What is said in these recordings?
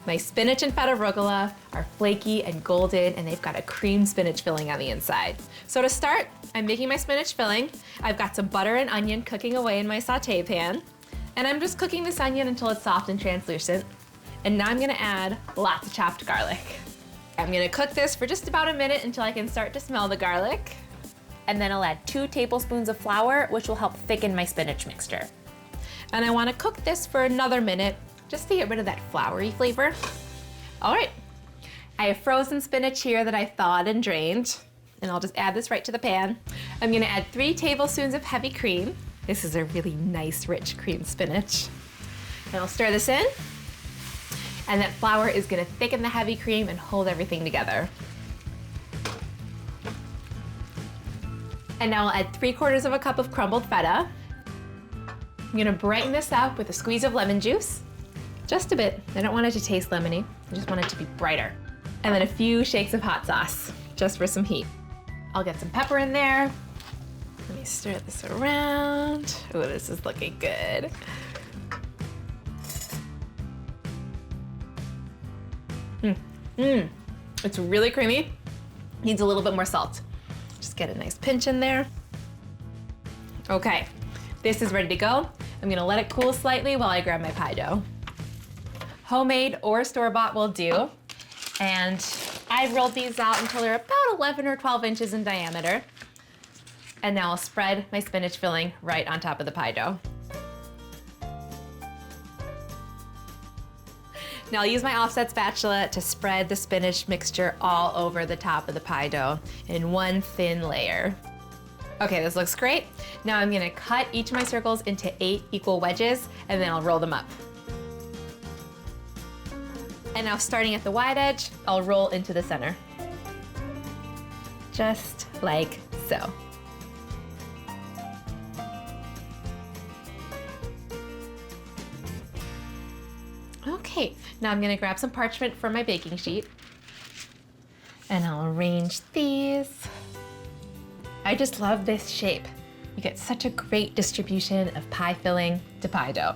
My spinach and feta rugelach are flaky and golden, and they've got a cream spinach filling on the inside. So to start, I'm making my spinach filling. I've got some butter and onion cooking away in my saute pan, and I'm just cooking this onion until it's soft and translucent. And now I'm gonna add lots of chopped garlic. I'm gonna cook this for just about a minute until I can start to smell the garlic. And then I'll add 2 tablespoons of flour, which will help thicken my spinach mixture. And I wanna cook this for another minute, just to get rid of that floury flavor. All right, I have frozen spinach here that I thawed and drained, and I'll just add this right to the pan. I'm gonna add 3 tablespoons of heavy cream. This is a really nice, rich cream spinach. And I'll stir this in, and that flour is gonna thicken the heavy cream and hold everything together. And now I'll add 3/4 of a cup of crumbled feta. I'm gonna brighten this up with a squeeze of lemon juice. Just a bit. I don't want it to taste lemony. I just want it to be brighter. And then a few shakes of hot sauce, just for some heat. I'll get some pepper in there. Let me stir this around. Oh, this is looking good. It's really creamy. Needs a little bit more salt. Just get a nice pinch in there. Okay, this is ready to go. I'm gonna let it cool slightly while I grab my pie dough. Homemade or store-bought will do. And I've rolled these out until they're about 11 or 12 inches in diameter. And now I'll spread my spinach filling right on top of the pie dough. Now I'll use my offset spatula to spread the spinach mixture all over the top of the pie dough in one thin layer. Okay, this looks great. Now I'm gonna cut each of my circles into 8 equal wedges, and then I'll roll them up. And now starting at the wide edge, I'll roll into the center. Just like so. Okay, now I'm gonna grab some parchment from my baking sheet, and I'll arrange these. I just love this shape. You get such a great distribution of pie filling to pie dough.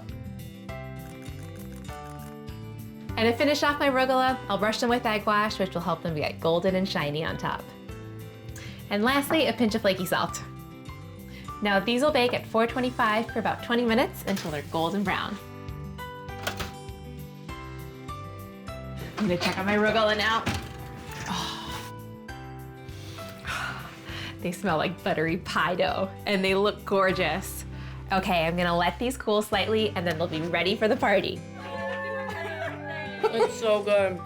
And to finish off my rugelach, I'll brush them with egg wash, which will help them get golden and shiny on top. And lastly, a pinch of flaky salt. Now these will bake at 425 for about 20 minutes until they're golden brown. I'm gonna check on my rugelach now. Oh. They smell like buttery pie dough, and they look gorgeous. Okay, I'm gonna let these cool slightly, and then they'll be ready for the party. It's so good.